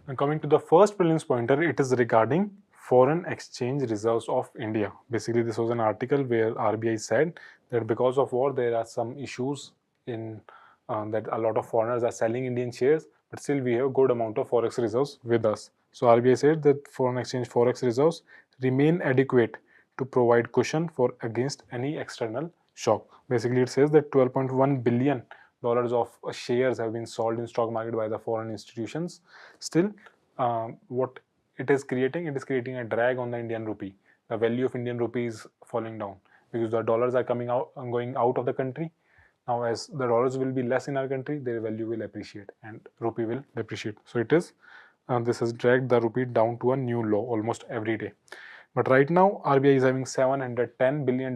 And coming to the first prelims pointer, it is regarding foreign exchange reserves of India. Basically, this was an article where RBI said that because of war, there are some issues in that a lot of foreigners are selling Indian shares, but still we have a good amount of forex reserves with us. So RBI said that foreign exchange forex reserves remain adequate to provide cushion for against any external shock. Basically, it says that 12.1 billion dollars of shares have been sold in stock market by the foreign institutions. Still, what it is creating a drag on the Indian rupee. The value of Indian rupee is falling down because the dollars are coming out and going out of the country. Now, as the dollars will be less in our country, their value will appreciate and rupee will depreciate. So it is this has dragged the rupee down to a new low almost every day. But right now, RBI is having $710 billion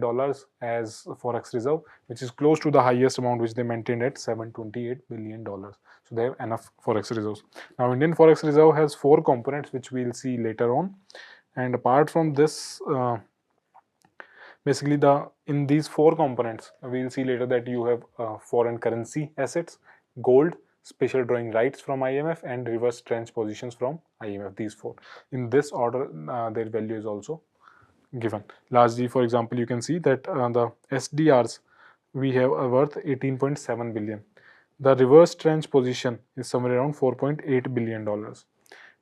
as forex reserve, which is close to the highest amount which they maintained at $728 billion. So they have enough forex reserves. Now, Indian forex reserve has four components, which we'll see later on. And apart from this, basically in these four components, we'll see later that you have foreign currency assets, gold, special drawing rights from IMF, and reverse trench positions from IMF. These four, in this order, their value is also given. Largely, for example, you can see that the SDRs we have a worth 18.7 billion. The reverse trench position is somewhere around 4.8 billion dollars,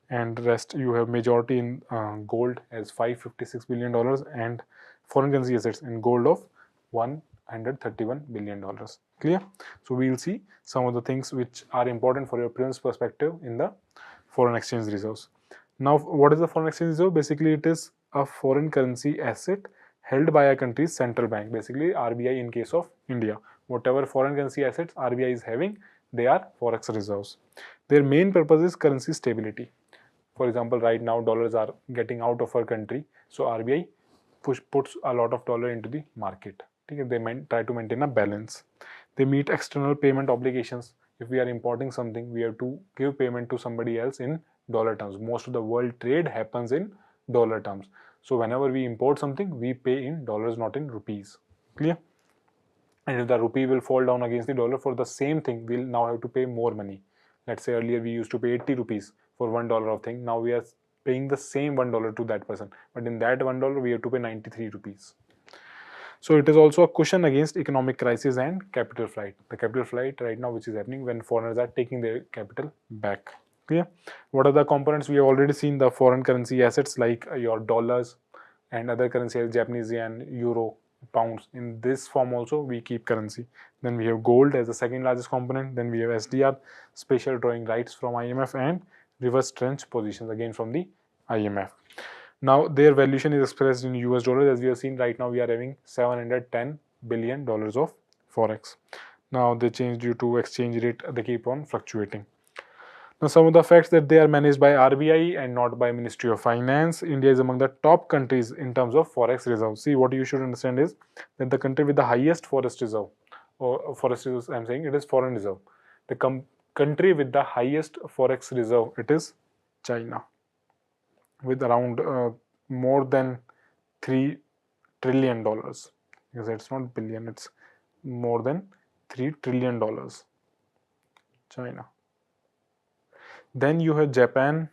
and rest you have majority in gold as 556 billion dollars and foreign currency assets in gold of 131 billion dollars. Clear? So we will see some of the things which are important for your prelims perspective in the foreign exchange reserves. Now, what is the foreign exchange reserve? Basically, it is a foreign currency asset held by a country's central bank, basically RBI in case of India. Whatever foreign currency assets RBI is having, they are forex reserves. Their main purpose is currency stability. For example, right now dollars are getting out of our country, so RBI puts a lot of dollar into the market. Okay? They try to maintain a balance. They meet external payment obligations. If we are importing something, we have to give payment to somebody else in dollar terms. Most of the world trade happens in dollar terms. So whenever we import something, we pay in dollars, not in rupees. Clear? And if the rupee will fall down against the dollar for the same thing, we'll now have to pay more money. Let's say earlier we used to pay 80 rupees for $1 of thing. Now we are paying the same $1 to that person, but in that $1 we have to pay 93 rupees. So it is also a cushion against economic crisis and capital flight. The capital flight right now which is happening when foreigners are taking their capital back. Clear? What are the components? We have already seen the foreign currency assets like your dollars and other currencies, Japanese yen, euro, pounds. In this form also we keep currency. Then we have gold as the second largest component. Then we have SDR, special drawing rights from IMF, and reverse trench positions again from the IMF. Now their valuation is expressed in US dollars. As we have seen, right now we are having $710 billion of forex. Now they change due to exchange rate, they keep on fluctuating. Now, some of the facts that they are managed by RBI and not by Ministry of Finance. India is among the top countries in terms of forex reserve. See, what you should understand is that the country with the highest forest reserve, or forest reserves, I'm saying it is foreign reserve. The country with the highest forex reserve, it is China, with around more than $3 trillion. Because it's not billion, it's more than $3 trillion. China. Then you have Japan,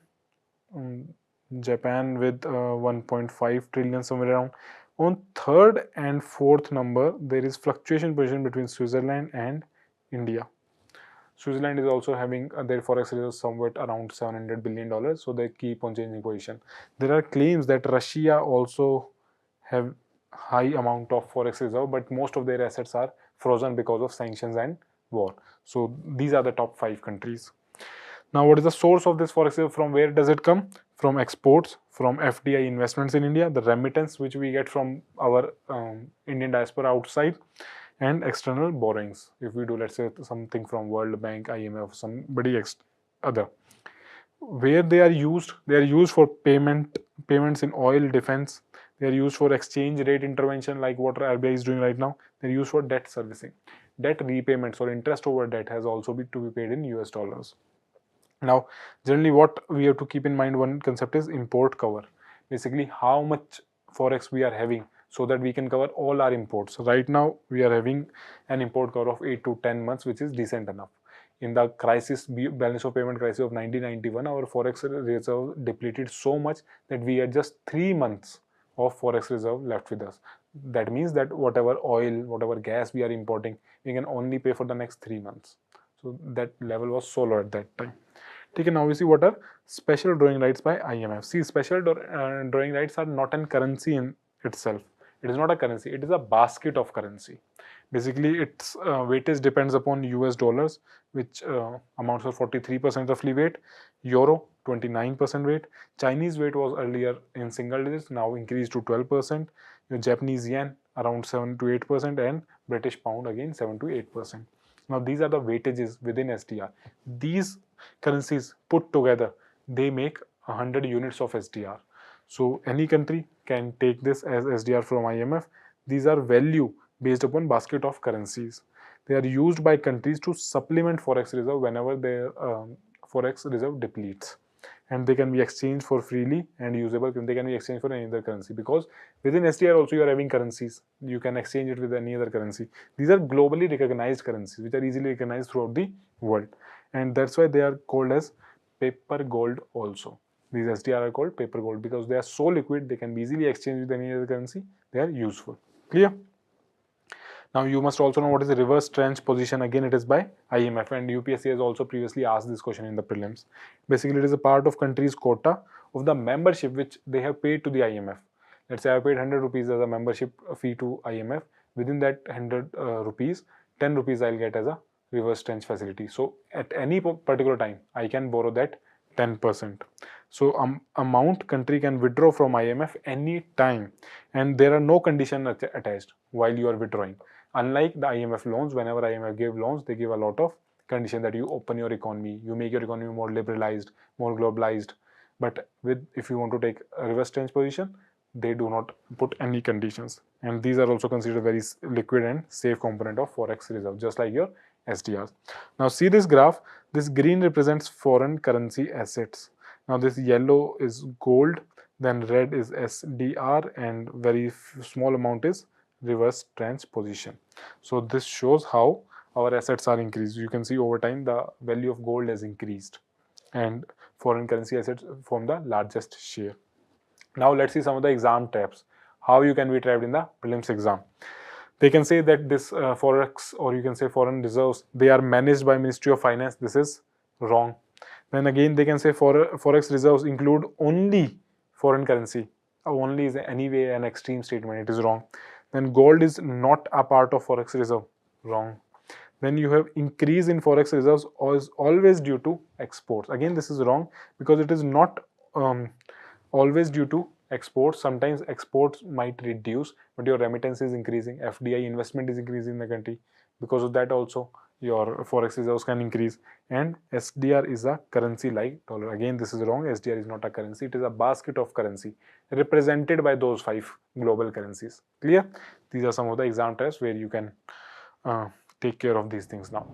Japan with 1.5 trillion somewhere around. On third and fourth number, there is fluctuation position between Switzerland and India. Switzerland is also having their forex reserves somewhat around $700 billion, so they keep on changing position. There are claims that Russia also have high amount of forex reserve, but most of their assets are frozen because of sanctions and war. So these are the top 5 countries. Now, what is the source of this forex reserve? From where does it come? From exports, from FDI investments in India, the remittance which we get from our Indian diaspora outside, and external borrowings. If we do, let's say, something from World Bank, IMF, somebody other. Where they are used for payments in oil, defense. They are used for exchange rate intervention, like what RBI is doing right now. They are used for debt servicing. Debt repayments or interest over debt has also to be paid in US dollars. Now, generally what we have to keep in mind, one concept is import cover. Basically, how much forex we are having so that we can cover all our imports. Right now, we are having an import cover of 8 to 10 months, which is decent enough. In the balance of payment crisis of 1991, our forex reserve depleted so much that we had just 3 months of forex reserve left with us. That means that whatever oil, whatever gas we are importing, we can only pay for the next 3 months. So that level was so low at that time. Okay, now we see what are special drawing rights by IMF. See, special drawing rights are not an currency in itself. It is not a currency, it is a basket of currency. Basically, its weightage depends upon US dollars, which amounts for 43% roughly weight, euro 29% weight, Chinese weight was earlier in single digits, now increased to 12%, Japanese yen around 7 to 8%, and British pound again 7 to 8%. Now these are the weightages within SDR. These currencies put together, they make 100 units of SDR. So any country can take this as SDR from IMF. These are value based upon basket of currencies. They are used by countries to supplement forex reserve whenever their forex reserve depletes, and they can be exchanged for freely and usable. They can be exchanged for any other currency, because within SDR also you are having currencies. You can exchange it with any other currency. These are globally recognized currencies which are easily recognized throughout the world, and that's why they are called as paper gold also. These SDR are called paper gold because they are so liquid, they can be easily exchanged with any other currency. They are useful. Clear? Now you must also know what is the reverse trench position. Again, it is by IMF, and UPSC has also previously asked this question in the prelims. Basically, it is a part of country's quota of the membership which they have paid to the IMF. Let's say I paid 100 rupees as a membership fee to IMF. Within that 100 rupees, 10 rupees I'll get as a reverse trench facility. So at any particular time, I can borrow that 10%. So amount country can withdraw from IMF any time, and there are no conditions attached while you are withdrawing. Unlike the IMF loans, whenever IMF give loans, they give a lot of condition that you open your economy, you make your economy more liberalized, more globalized. But if you want to take a reverse trench position, they do not put any conditions, and these are also considered very liquid and safe component of forex reserve, just like your SDRs. Now see this graph. This green represents foreign currency assets. Now this yellow is gold, then red is SDR, and very small amount is reverse trench position. So this shows how our assets are increased. You can see over time the value of gold has increased, and foreign currency assets form the largest share. Now let's see some of the exam traps. How you can be trapped in the prelims exam. They can say that this forex, or you can say foreign reserves, they are managed by Ministry of Finance. This is wrong. Then again they can say forex reserves include only foreign currency. Only is anyway an extreme statement. It is wrong. Then gold is not a part of forex reserve. Wrong. Then you have increase in forex reserves is always due to exports. Again, this is wrong, because it is not always due to exports. Sometimes exports might reduce, but your remittance is increasing, FDI investment is increasing in the country. Because of that also your forex reserves can increase. And SDR is a currency like dollar. Again, this is wrong. SDR is not a currency. It is a basket of currency represented by those 5 global currencies. Clear? These are some of the exam tests where you can take care of these things now.